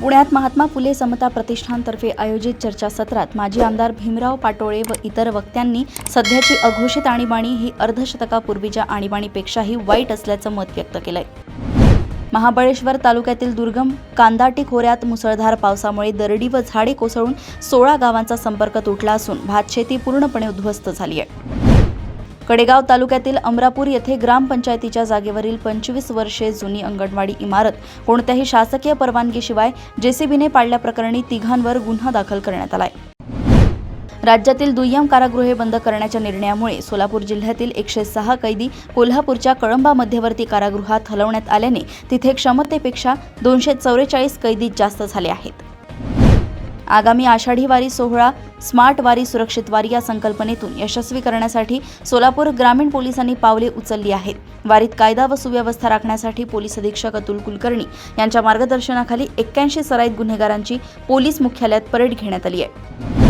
पुण्यात महात्मा फुले समता प्रतिष्ठानतर्फे आयोजित चर्चासत्रात माजी आमदार भीमराव पाटोळे व इतर वक्त्यांनी सध्याची अघोषित आणीबाणी ही अर्धशतकापूर्वीच्या आणीबाणीपेक्षाही वाईट असल्याचं मत व्यक्त केलंय। महाबळेश्वर तालुक्यातील दुर्गम कांदाटी खोऱ्यात मुसळधार पावसामुळे दरडी व झाडे कोसळून 16 गावांचा संपर्क तुटला असून भातशेती पूर्णपणे उद्ध्वस्त झाली आहे। कडेगाव तालुक्यातील अमरापूर येथे ग्रामपंचायतीच्या जागेवरील 25 वर्षे जुनी अंगणवाडी इमारत कोणत्याही शासकीय परवानगीशिवाय जेसीबीने पाडल्याप्रकरणी तिघांवर गुन्हा दाखल करण्यात आलाय। राज्यातील दुय्यम कारागृहे बंद करण्याच्या निर्णयामुळे सोलापूर जिल्ह्यातील 106 कैदी कोल्हापूरच्या कळंबा मध्यवर्ती कारागृहात हलवण्यात आल्याने तिथे क्षमतेपेक्षा 244 कैदी जास्त झाले आहेत। आगामी आषाढी वारी सोहळा स्मार्ट वारी सुरक्षित वारी या संकल्पनेतून यशस्वी करण्यासाठी सोलापूर ग्रामीण पोलिसांनी पावले उचलली आहेत। वारीत कायदा व सुव्यवस्था राखण्यासाठी पोलीस अधीक्षक अतुल कुलकर्णी यांच्या मार्गदर्शनाखाली 81 सराईत गुन्हेगारांची पोलीस मुख्यालयात परेड घेण्यात आली आहे।